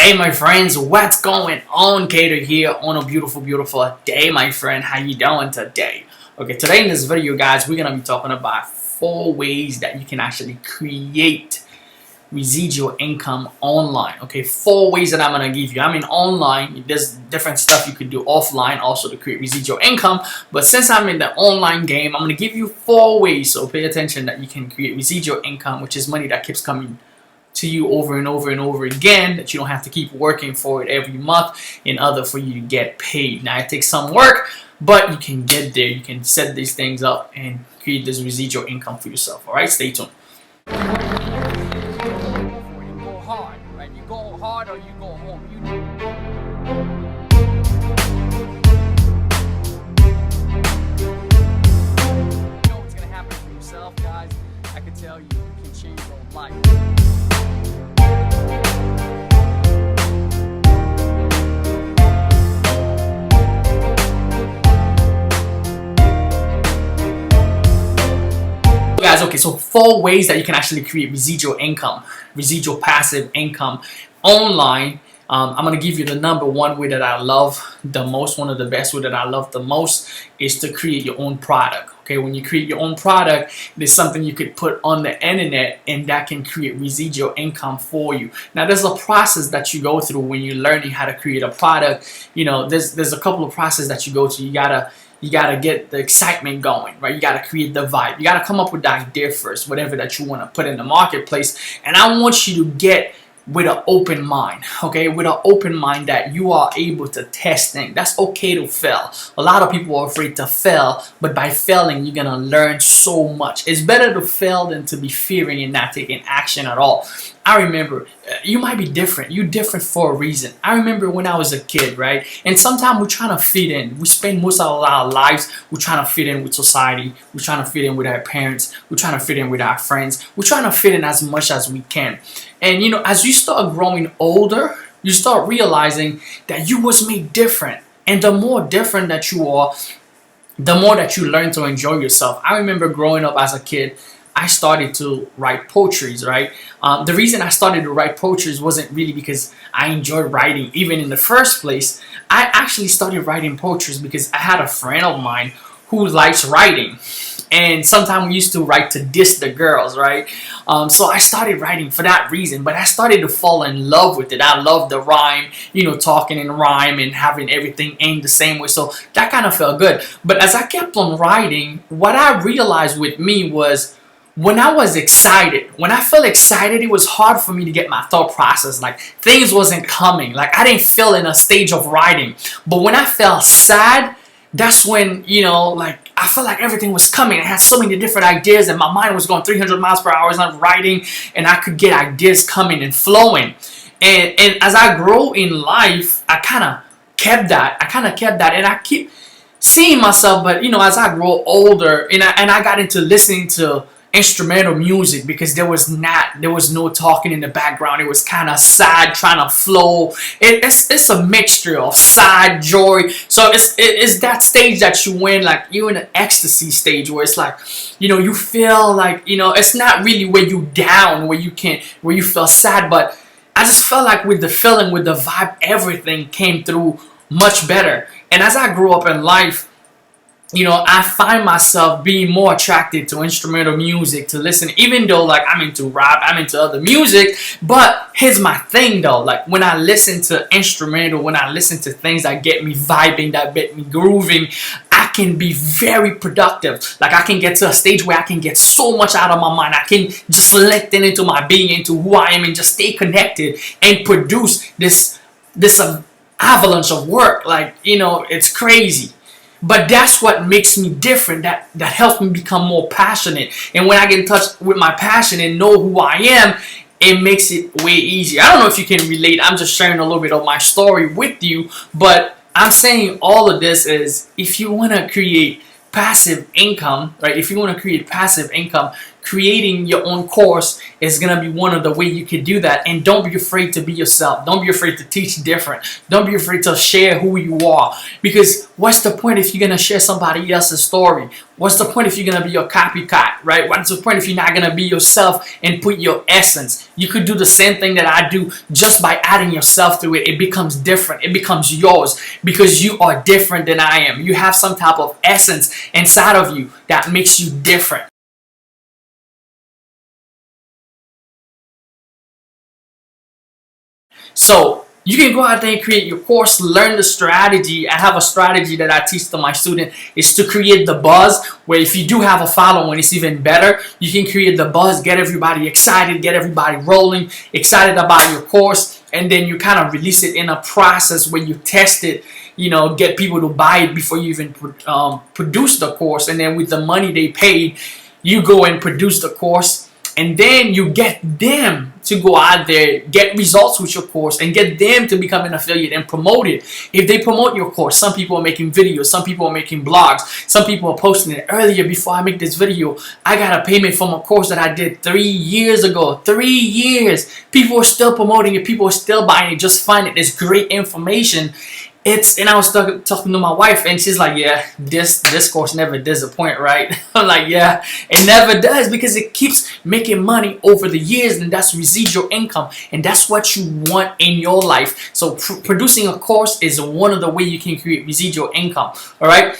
Hey my friends, what's going on? Cater here on a beautiful day, my friend. How you doing today? Okay, today in this video, guys, we're gonna be talking about 4 ways that you can actually create residual income online. Okay, 4 ways that I'm gonna give you. I mean, online, there's different stuff you could do offline also to create residual income, but since I'm in the online game, I'm gonna give you 4 ways, so pay attention, that you can create residual income, which is money that keeps coming to you over and over and over again, that you don't have to keep working for it every month in order for you to get paid. Now, it takes some work, but you can get there. You can set these things up and create this residual income for yourself. All right, stay tuned. You go hard, right? You go hard or you go home. You know what's gonna happen for yourself, guys. I can tell you, you can change your life. Guys, okay, so 4 ways that you can actually create residual income, residual passive income online. I'm gonna give you the number 1 way that I love the most. One of the best way that I love the most is to create your own product. Okay, when you create your own product, there's something you could put on the internet and that can create residual income for you. Now, there's a process that you go through when you're learning how to create a product. You know, there's a couple of processes that you go through. You gotta get the excitement going, right? You gotta create the vibe. You gotta come up with the idea first, whatever that you want to put in the marketplace. And I want you to get with an open mind, okay? With an open mind that you are able to test things. That's okay to fail. A lot of people are afraid to fail, but by failing, you're gonna learn so much. It's better to fail than to be fearing and not taking action at all. I remember, you might be different. You're different for a reason. I remember when I was a kid, right? And sometimes we're trying to fit in. We spend most of our lives, we're trying to fit in with society. We're trying to fit in with our parents. We're trying to fit in with our friends. We're trying to fit in as much as we can. And you know, as you start growing older, you start realizing that you was made different. And the more different that you are, the more that you learn to enjoy yourself. I remember growing up as a kid, I started to write poetries, right? The reason I started to write poetries wasn't really because I enjoyed writing even in the first place. I actually started writing poetries because I had a friend of mine who likes writing. And sometimes we used to write to diss the girls, right? So I started writing for that reason, but I started to fall in love with it. I love the rhyme, you know, talking in rhyme and having everything aimed the same way. So that kind of felt good. But as I kept on writing, what I realized with me was, when I was excited, when I felt excited, it was hard for me to get my thought process. Like, things wasn't coming. Like, I didn't feel in a stage of writing. But when I felt sad, that's when, you know, like, I felt like everything was coming. I had so many different ideas and my mind was going 300 miles per hour as I'm writing, and I could get ideas coming and flowing. And as I grow in life, I kind of kept that. And I keep seeing myself, but, you know, as I grow older and I got into listening to instrumental music, because there was no talking in the background. It was kind of sad, trying to flow. It's a mixture of sad, joy. So it's that stage that you win, like you're in an ecstasy stage where it's like, you know, you feel like, you know, it's not really where you down, where you feel sad, but I just felt like with the feeling, with the vibe, everything came through much better. And as I grew up in life, you know, I find myself being more attracted to instrumental music, to listen, even though, like, I'm into rap, I'm into other music. But here's my thing, though. Like, when I listen to instrumental, when I listen to things that get me vibing, that get me grooving, I can be very productive. Like, I can get to a stage where I can get so much out of my mind. I can just let into my being, into who I am, and just stay connected and produce this avalanche of work. Like, you know, it's crazy. But that's what makes me different. That helps me become more passionate. And when I get in touch with my passion and know who I am, it makes it way easier. I don't know if you can relate. I'm just sharing a little bit of my story with you. But I'm saying all of this is, if you want to create passive income, right? If you want to create passive income, creating your own course is going to be one of the ways you can do that. And don't be afraid to be yourself. Don't be afraid to teach different. Don't be afraid to share who you are. Because what's the point if you're going to share somebody else's story? What's the point if you're going to be a copycat, right? What's the point if you're not going to be yourself and put your essence? You could do the same thing that I do just by adding yourself to it. It becomes different. It becomes yours because you are different than I am. You have some type of essence inside of you that makes you different. So you can go out there and create your course, learn the strategy. I have a strategy that I teach to my student is to create the buzz, where if you do have a following, it's even better. You can create the buzz, get everybody excited, get everybody rolling, excited about your course, and then you kind of release it in a process where you test it, you know, get people to buy it before you even produce the course. And then with the money they paid, you go and produce the course. And then you get them to go out there, get results with your course, and get them to become an affiliate and promote it. If they promote your course, some people are making videos, some people are making blogs, some people are posting it. Earlier, before I make this video, I got a payment from a course that I did 3 years ago. 3 years. People are still promoting it. People are still buying it. Just find it. It's great information. And I was talking to my wife, and she's like, yeah, this course never disappoint, right? I'm like, yeah, it never does, because it keeps making money over the years, and that's residual income, and that's what you want in your life. So producing a course is one of the ways you can create residual income. All right.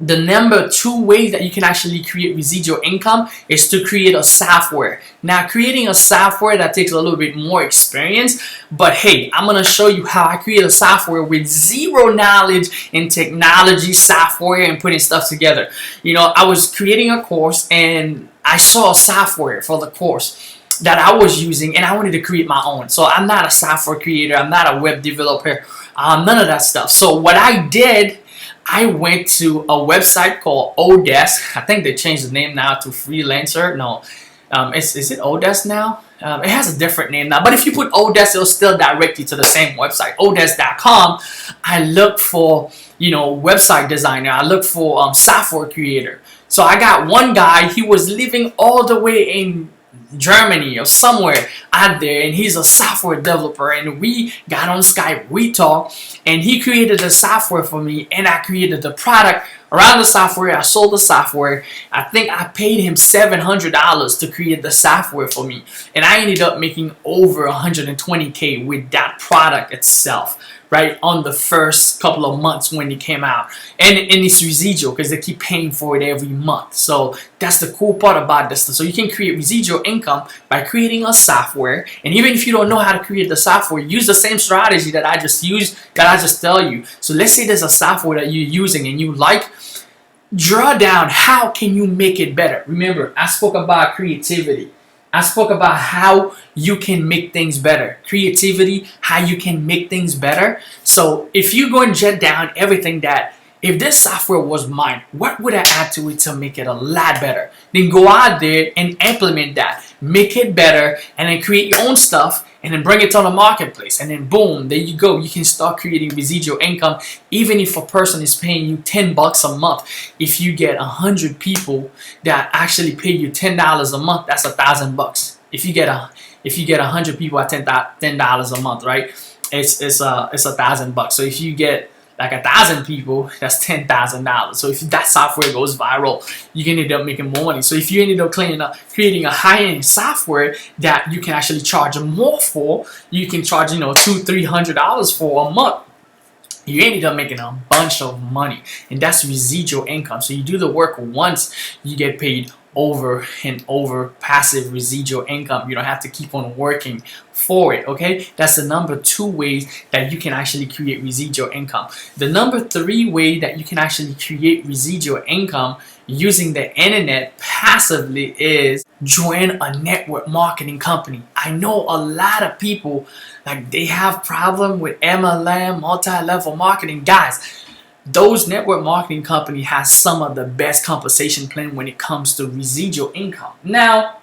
The number 2 way that you can actually create residual income is to create a software. Now, creating a software, that takes a little bit more experience, but hey, I'm going to show you how I create a software with zero knowledge in technology, software, and putting stuff together. You know, I was creating a course and I saw a software for the course that I was using, and I wanted to create my own. So I'm not a software creator, I'm not a web developer, none of that stuff. So what I did, I went to a website called Odesk. I think they changed the name now to Freelancer. No, is it Odesk now? It has a different name now. But if you put Odesk, it'll still direct you to the same website, Odesk.com. I looked for, you know, website designer. I looked for software creator. So I got one guy. He was living all the way in Germany or somewhere out there, and he's a software developer, and we got on Skype, we talked, and he created the software for me, and I created the product around the software. I sold the software. I think I paid him $700 to create the software for me, and I ended up making over 120K with that product itself, right, on the first couple of months when it came out. And it's residual because they keep paying for it every month. So that's the cool part about this. So you can create residual income by creating a software. And even if you don't know how to create the software, use the same strategy that I just used, that I just tell you. So let's say there's a software that you're using and you like. Draw down how can you make it better. Remember, I spoke about creativity. I spoke about how you can make things better. Creativity, how you can make things better. So if you go and jot down everything that, if this software was mine, what would I add to it to make it a lot better? Then go out there and implement that. Make it better, and then create your own stuff, and then bring it to the marketplace. And then boom, there you go. You can start creating residual income. Even if a person is paying you $10 a month, if you get 100 people that actually pay you $10 a month, that's $1,000. If you get 100 people at $10 a month, right? It's $1,000. So if you get like 1,000 people, that's $10,000. So if that software goes viral, you can end up making more money. So if you ended up creating a high-end software that you can actually charge more for, you can charge, you know, $200-300 for a month. You ended up making a bunch of money, and that's residual income. So you do the work once, you get paid over and over, passive residual income. You don't have to keep on working for it. Okay, that's the number 2 ways that you can actually create residual income. The number 3 way that you can actually create residual income using the internet passively is join a network marketing company. I know a lot of people, like, they have problem with MLM, multi-level marketing. Guys, those network marketing company has some of the best compensation plan when it comes to residual income. Now,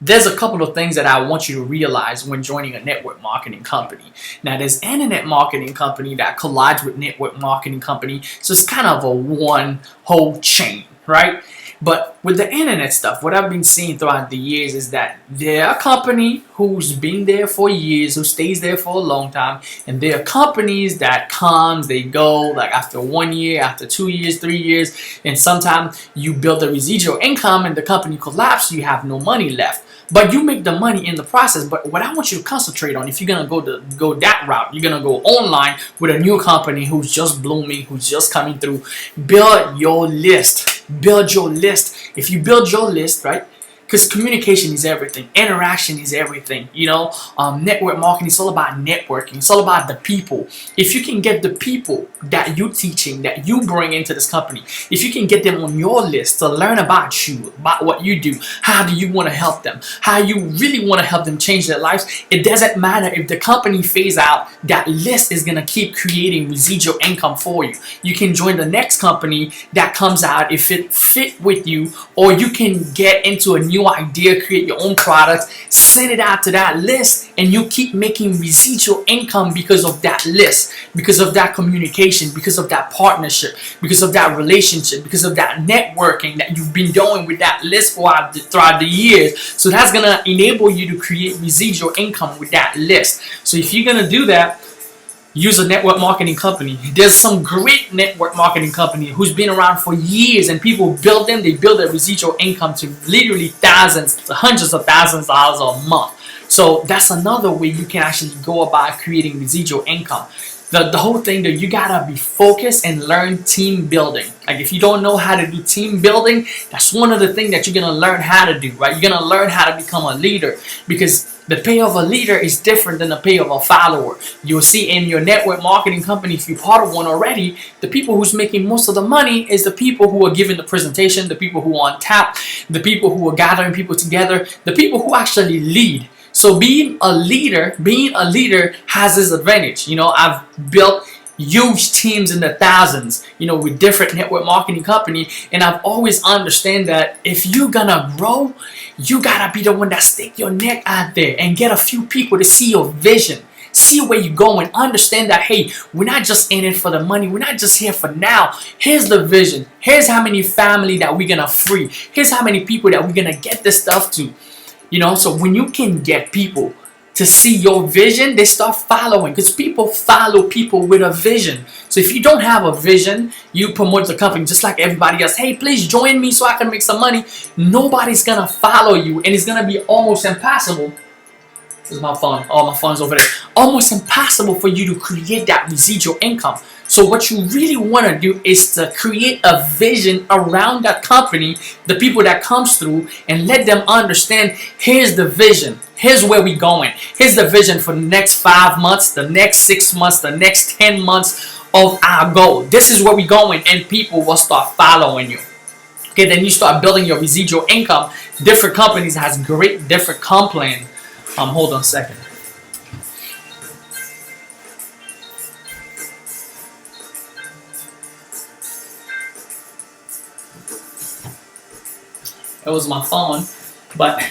there's a couple of things that I want you to realize when joining a network marketing company. Now, there's internet marketing company that collides with network marketing company, so it's kind of a one whole chain. right? But with the internet stuff, what I've been seeing throughout the years is that there are a company who's been there for years, who stays there for a long time, and there are companies that comes, they go, like after 1 year, after 2 years, 3 years, and sometimes you build a residual income and the company collapses, you have no money left. But you make the money in the process. But what I want you to concentrate on, if you're gonna go that route, you're gonna go online with a new company who's just blooming, who's just coming through. Build your list. Build your list. If you build your list, right? Because communication is everything. Interaction is everything. You know, network marketing is all about networking. It's all about the people. If you can get the people that you're teaching, that you bring into this company, if you can get them on your list to learn about you, about what you do, how do you want to help them, how you really want to help them change their lives, it doesn't matter if the company fades out, that list is going to keep creating residual income for you. You can join the next company that comes out if it fit with you, or you can get into a new idea, create your own products, send it out to that list, and you keep making residual income because of that list, because of that communication, because of that partnership, because of that relationship, because of that networking that you've been doing with that list throughout the years. So that's gonna enable you to create residual income with that list. So if you're gonna do that, use a network marketing company. There's some great network marketing company who's been around for years, and people build them. They build their residual income to literally thousands, to hundreds of thousands of dollars a month. So that's another way you can actually go about creating residual income. The whole thing that you gotta be focused and learn team building. Like if you don't know how to do team building, that's one of the things that you're gonna learn how to do, right? You're gonna learn how to become a leader, because the pay of a leader is different than the pay of a follower. You'll see in your network marketing company, if you're part of one already, the people who's making most of the money is the people who are giving the presentation, the people who are on tap, the people who are gathering people together, the people who actually lead. So being a leader has this advantage. You know, I've built huge teams in the thousands, you know, with different network marketing company, and I've always understand that if you're gonna grow, you gotta be the one that stick your neck out there and get a few people to see your vision, see where you're going, understand that, hey, we're not just in it for the money, we're not just here for now. Here's the vision, here's how many family that we're gonna free, here's how many people that we're gonna get this stuff to. You know, so when you can get people to see your vision, they start following, because people follow people with a vision. So if you don't have a vision, you promote the company just like everybody else. Hey, please join me so I can make some money. Nobody's gonna follow you, and it's gonna be almost impossible. This is my phone. Oh, my phone's over there. Almost impossible for you to create that residual income. So what you really want to do is to create a vision around that company, the people that comes through, and let them understand, here's the vision. Here's where we're going. Here's the vision for the next 5 months, the next 6 months, the next 10 months of our goal. This is where we're going, and people will start following you. Okay, then you start building your residual income. Different companies has great different comp plan. Hold on a second. It was my phone. But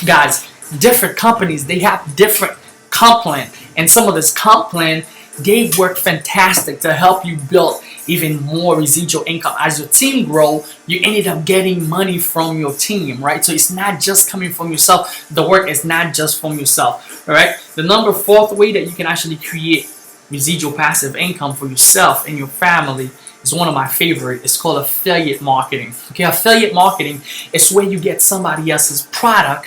guys, different companies, they have different comp plan, and some of this comp plan, they work fantastic to help you build even more residual income. As your team grow, you ended up getting money from your team, right? So it's not just coming from yourself. The work is not just from yourself, all right? The number fourth way that you can actually create residual passive income for yourself and your family is one of my favorite. It's called affiliate marketing. Okay, affiliate marketing is where you get somebody else's product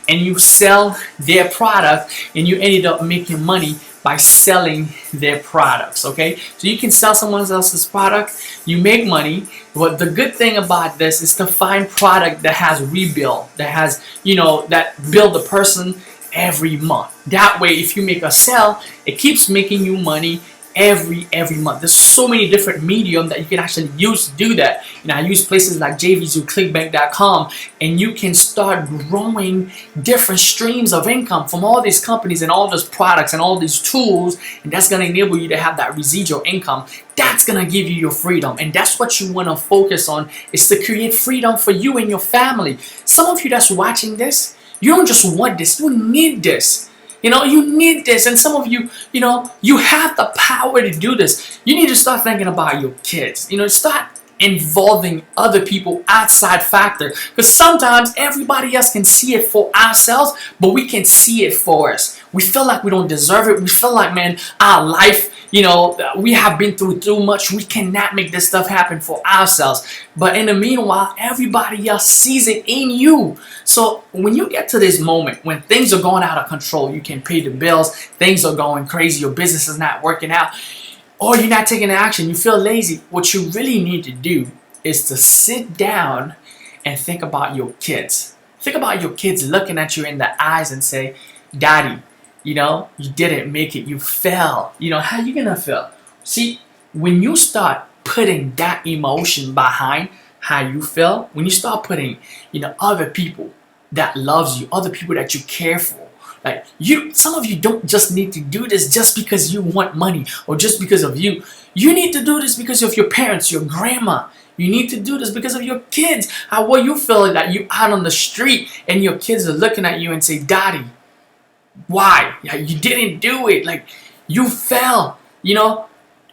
and you sell their product, and you ended up making money by selling their products. Okay, so you can sell someone else's product, you make money. But the good thing about this is to find product that has rebuild, that has, you know, that build the person every month. That way, if you make a sale, it keeps making you money every month. There's so many different medium that you can actually use to do that. You know, I use places like JVZoo, clickbank.com, and you can start growing different streams of income from all these companies and all those products and all these tools, and that's going to enable you to have that residual income. That's going to give you your freedom, and that's what you want to focus on, is to create freedom for you and your family. Some of you that's watching this, you don't just want this, you need this. You know, you need this. And some of you, you know, you have the power to do this. You need to start thinking about your kids. You know, start involving other people, outside factor. Because sometimes everybody else can see it for ourselves, but we can see it for us. We feel like we don't deserve it. We feel like, man, our life, we have been through too much. We cannot make this stuff happen for ourselves. But in the meanwhile, everybody else sees it in you. So when you get to this moment, when things are going out of control, you can pay the bills, things are going crazy, your business is not working out, or you're not taking action, you feel lazy, what you really need to do is to sit down and think about your kids. Think about your kids looking at you in the eyes and say, Daddy, you didn't make it, you fell. How you gonna feel? See, when you start putting that emotion behind how you feel, when you start putting, other people that loves you, other people that you care for, like some of you don't just need to do this just because you want money or just because of you. You need to do this because of your parents, your grandma. You need to do this because of your kids. How you feel that you out on the street and your kids are looking at you and say, Daddy, why? You didn't do it. Like, you fell.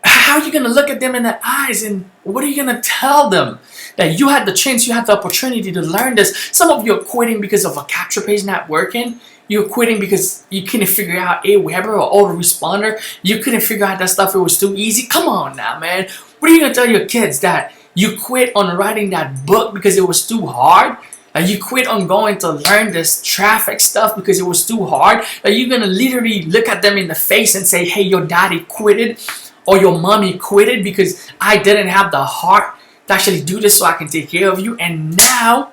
How are you going to look at them in the eyes, and what are you going to tell them? That you had the chance, you had the opportunity to learn this. Some of you are quitting because of a capture page not working. You're quitting because you couldn't figure out Aweber or autoresponder. You couldn't figure out that stuff. It was too easy. Come on now, man. What are you going to tell your kids? That you quit on writing that book because it was too hard? You quit on going to learn this traffic stuff because it was too hard? Are you going to literally look at them in the face and say, hey, your daddy quitted or your mommy quitted because I didn't have the heart to actually do this so I can take care of you, and now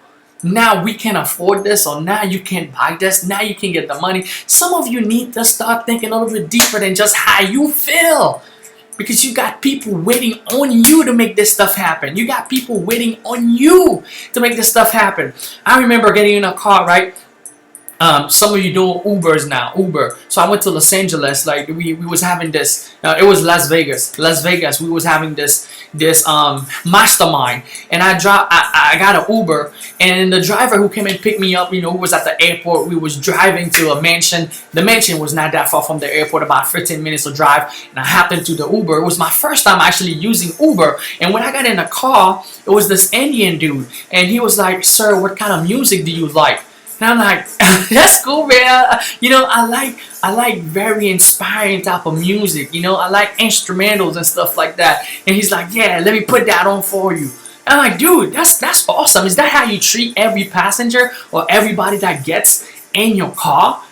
we can afford this, or now you can buy this, now you can get the money? Some of you need to start thinking a little bit deeper than just how you feel. Because you got people waiting on you to make this stuff happen. You got people waiting on you to make this stuff happen. I remember getting in a car, right? Some of you doing Ubers now, Uber. So I went to Los Angeles. Like we was having this. It was Las Vegas. We was having this mastermind, and I got an Uber, and the driver who came and picked me up, who was at the airport. We was driving to a mansion. The mansion was not that far from the airport, about 15 minutes of drive. And I hopped into the Uber. It was my first time actually using Uber. And when I got in the car, it was this Indian dude, and he was like, "Sir, what kind of music do you like?" And I'm like, that's cool, man. I like very inspiring type of music. I like instrumentals and stuff like that. And he's like, yeah, let me put that on for you. And I'm like, dude, that's awesome. Is that how you treat every passenger or everybody that gets in your car?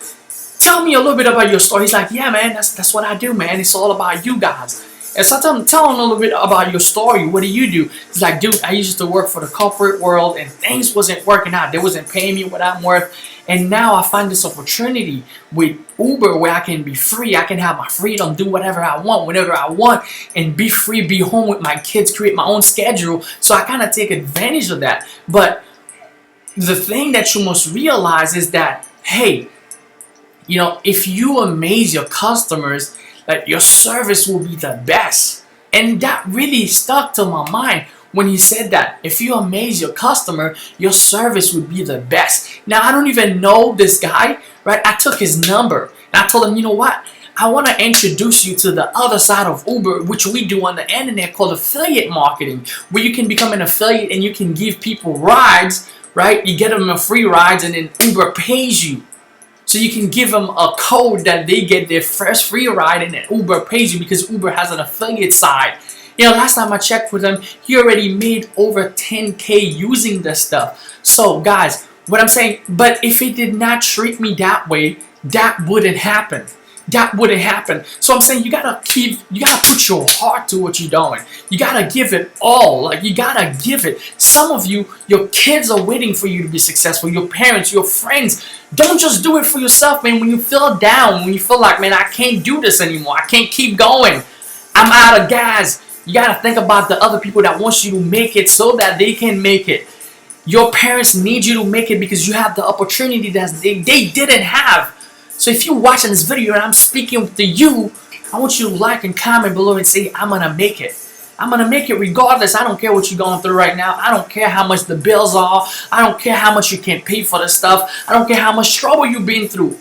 Tell me a little bit about your story. He's like, yeah, man, that's what I do, man. It's all about you guys. And so tell him a little bit about your story. What do you do? He's like, dude, I used to work for the corporate world and things wasn't working out. They wasn't paying me what I'm worth. And now I find this opportunity with Uber where I can be free. I can have my freedom, do whatever I want, whenever I want, and be free, be home with my kids, create my own schedule. So I kind of take advantage of that. But the thing that you must realize is that, hey, if you amaze your customers, like, your service will be the best. And that really stuck to my mind when he said that. If you amaze your customer, your service would be the best. Now, I don't even know this guy, right? I took his number and I told him, you know what? I want to introduce you to the other side of Uber, which we do on the internet, called affiliate marketing, where you can become an affiliate and you can give people rides, right? You get them a free rides and then Uber pays you. So you can give them a code that they get their first free ride, and then Uber pays you because Uber has an affiliate side. Last time I checked with him, he already made over 10K using this stuff. So guys, what I'm saying, but if he did not treat me that way, that wouldn't happen. That wouldn't happen. So I'm saying you gotta put your heart to what you're doing. You gotta give it all. Like, you gotta give it. Some of you, your kids are waiting for you to be successful. Your parents, your friends. Don't just do it for yourself, man. When you feel down, when you feel like, man, I can't do this anymore. I can't keep going. I'm out of gas. You gotta think about the other people that want you to make it so that they can make it. Your parents need you to make it because you have the opportunity that they didn't have. So if you're watching this video and I'm speaking to you, I want you to like and comment below and say, I'm gonna make it. I'm gonna make it regardless. I don't care what you're going through right now. I don't care how much the bills are. I don't care how much you can't pay for this stuff. I don't care how much trouble you've been through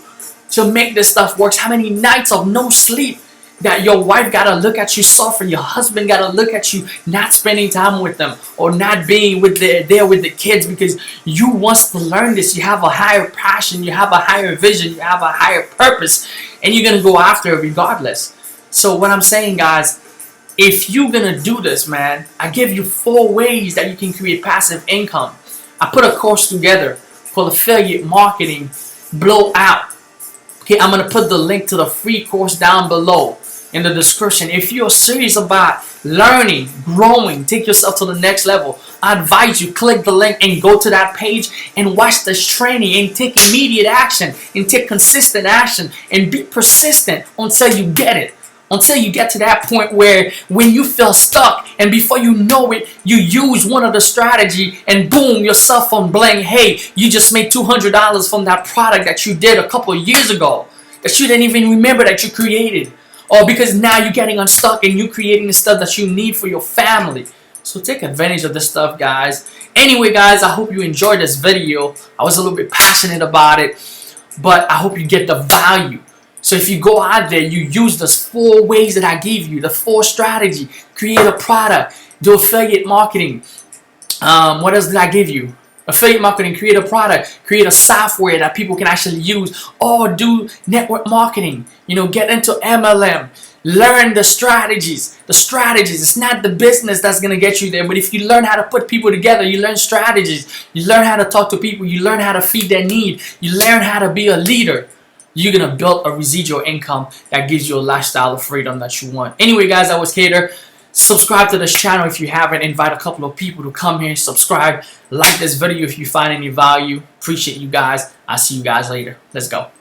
to make this stuff work. How many nights of no sleep that your wife gotta look at you suffer, your husband gotta look at you not spending time with them or not being there with the kids because you want to learn this. You have a higher passion, you have a higher vision, you have a higher purpose, and you're gonna go after it regardless. So what I'm saying, guys, if you're gonna do this, man, I give you 4 ways that you can create passive income. I put a course together called Affiliate Marketing Blowout. Okay, I'm gonna put the link to the free course down below in the description. If you're serious about learning, growing, take yourself to the next level, I advise you click the link and go to that page and watch this training and take immediate action and take consistent action and be persistent until you get it. Until you get to that point where when you feel stuck and before you know it, you use one of the strategy and boom, your cell phone bling. Hey, you just made $200 from that product that you did a couple of years ago that you didn't even remember that you created. Or because now you're getting unstuck and you're creating the stuff that you need for your family. So take advantage of this stuff, guys. Anyway, guys, I hope you enjoyed this video. I was a little bit passionate about it, but I hope you get the value. So if you go out there, you use those 4 ways that I gave you, the 4 strategy, create a product, do affiliate marketing. What else did I give you? Affiliate marketing, create a product, create a software that people can actually use, or do network marketing. You know, get into MLM, learn the strategies. The strategies, it's not the business that's going to get you there, but if you learn how to put people together, you learn strategies, you learn how to talk to people, you learn how to feed their need, you learn how to be a leader. You're going to build a residual income that gives you a lifestyle of freedom that you want. Anyway, guys, I was Cater. Subscribe to this channel if you haven't. Invite a couple of people to come here, subscribe, like this video if you find any value. Appreciate you guys. I'll see you guys later. Let's go.